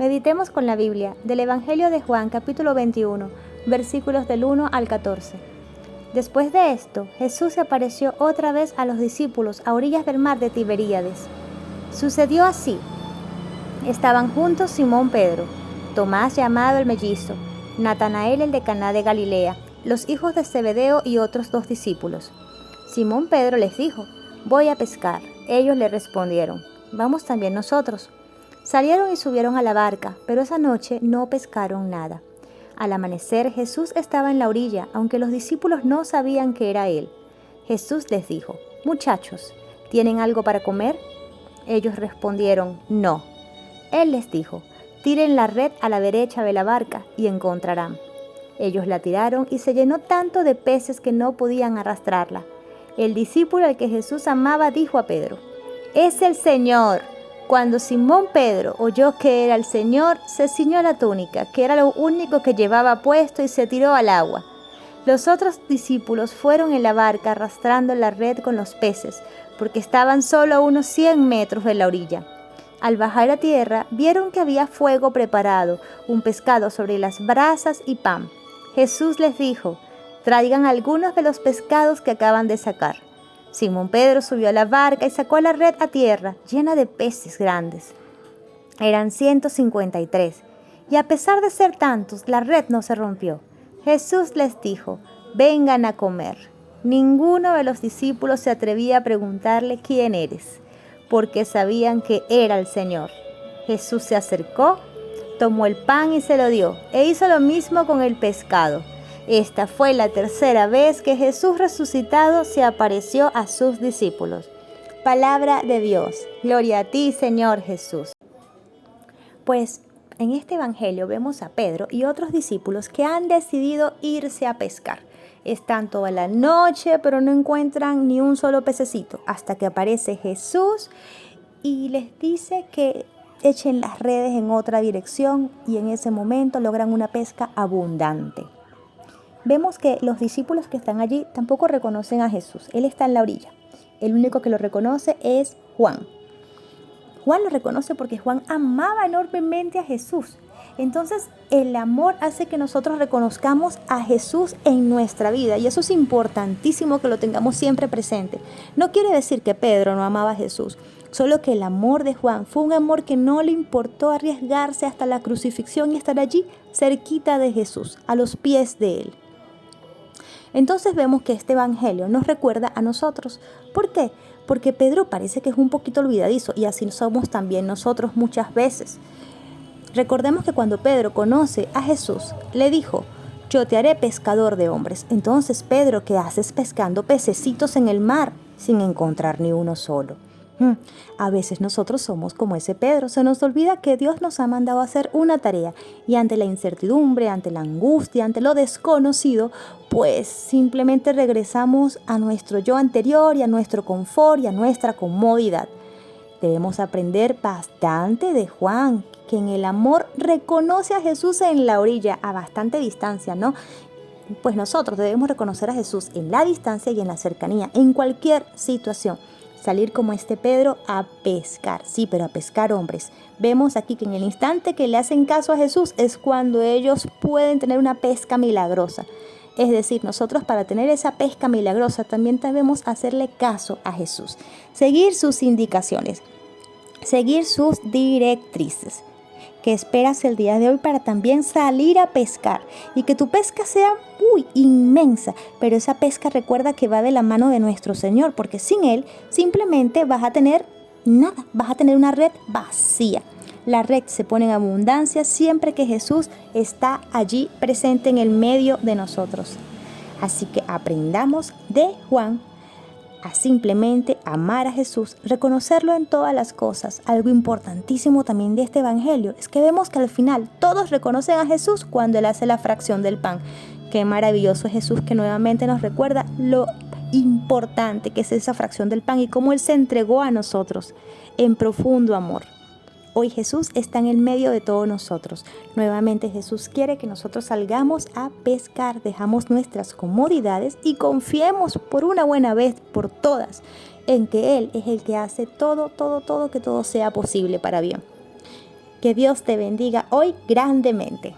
Meditemos con la Biblia del Evangelio de Juan, capítulo 21, versículos del 1 al 14. Después de esto, Jesús se apareció otra vez a los discípulos a orillas del mar de Tiberíades. Sucedió así. Estaban juntos Simón Pedro, Tomás llamado el mellizo, Natanael el de Caná de Galilea, los hijos de Zebedeo y otros 2 discípulos. Simón Pedro les dijo: «Voy a pescar». Ellos le respondieron: «Vamos también nosotros». Salieron y subieron a la barca, pero esa noche no pescaron nada. Al amanecer Jesús estaba en la orilla, aunque los discípulos no sabían que era Él. Jesús les dijo: «Muchachos, ¿tienen algo para comer?». Ellos respondieron: «No». Él les dijo: «Tiren la red a la derecha de la barca y encontrarán». Ellos la tiraron y se llenó tanto de peces que no podían arrastrarla. El discípulo al que Jesús amaba dijo a Pedro: «Es el Señor». Cuando Simón Pedro oyó que era el Señor, se ciñó la túnica, que era lo único que llevaba puesto, y se tiró al agua. Los otros discípulos fueron en la barca arrastrando la red con los peces, porque estaban solo a unos 100 metros de la orilla. Al bajar a tierra, vieron que había fuego preparado, un pescado sobre las brasas y pan. Jesús les dijo: «Traigan algunos de los pescados que acaban de sacar». Simón Pedro subió a la barca y sacó la red a tierra, llena de peces grandes. Eran 153, y a pesar de ser tantos, la red no se rompió. Jesús les dijo: «Vengan a comer». Ninguno de los discípulos se atrevía a preguntarle: «¿Quién eres?», porque sabían que era el Señor. Jesús se acercó, tomó el pan y se lo dio, e hizo lo mismo con el pescado. Esta fue la tercera vez que Jesús resucitado se apareció a sus discípulos. Palabra de Dios. Gloria a ti, Señor Jesús. Pues en este evangelio vemos a Pedro y otros discípulos que han decidido irse a pescar. Están toda la noche, pero no encuentran ni un solo pececito, hasta que aparece Jesús y les dice que echen las redes en otra dirección, y en ese momento logran una pesca abundante. Vemos que los discípulos que están allí tampoco reconocen a Jesús. Él está en la orilla. El único que lo reconoce es Juan. Juan lo reconoce porque Juan amaba enormemente a Jesús. Entonces, el amor hace que nosotros reconozcamos a Jesús en nuestra vida, y eso es importantísimo que lo tengamos siempre presente. No quiere decir que Pedro no amaba a Jesús, solo que el amor de Juan fue un amor que no le importó arriesgarse hasta la crucifixión y estar allí cerquita de Jesús, a los pies de Él. Entonces vemos que este evangelio nos recuerda a nosotros. ¿Por qué? Porque Pedro parece que es un poquito olvidadizo, y así somos también nosotros muchas veces. Recordemos que cuando Pedro conoce a Jesús, le dijo: «Yo te haré pescador de hombres». Entonces, Pedro, ¿qué haces pescando pececitos en el mar sin encontrar ni uno solo? A veces nosotros somos como ese Pedro, se nos olvida que Dios nos ha mandado a hacer una tarea, y ante la incertidumbre, ante la angustia, ante lo desconocido, pues simplemente regresamos a nuestro yo anterior y a nuestro confort y a nuestra comodidad. Debemos aprender bastante de Juan, que en el amor reconoce a Jesús en la orilla, a bastante distancia, ¿no? Pues nosotros debemos reconocer a Jesús en la distancia y en la cercanía, en cualquier situación. Salir como este Pedro a pescar, sí, pero a pescar hombres. Vemos aquí que en el instante que le hacen caso a Jesús es cuando ellos pueden tener una pesca milagrosa. Es decir, nosotros, para tener esa pesca milagrosa, también debemos hacerle caso a Jesús, seguir sus indicaciones, seguir sus directrices. ¿Qué esperas el día de hoy para también salir a pescar? Y que tu pesca sea inmensa, pero esa pesca, recuerda que va de la mano de nuestro Señor, porque sin Él simplemente vas a tener nada, vas a tener una red vacía. La red se pone en abundancia siempre que Jesús está allí presente en el medio de nosotros. Así que aprendamos de Juan a simplemente amar a Jesús, reconocerlo en todas las cosas. Algo importantísimo también de este evangelio es que vemos que al final todos reconocen a Jesús cuando Él hace la fracción del pan. Qué maravilloso es Jesús, que nuevamente nos recuerda lo importante que es esa fracción del pan y cómo Él se entregó a nosotros en profundo amor. Hoy Jesús está en el medio de todos nosotros. Nuevamente Jesús quiere que nosotros salgamos a pescar, dejamos nuestras comodidades y confiemos por una buena vez por todas en que Él es el que hace todo, que todo sea posible para bien. Que Dios te bendiga hoy grandemente.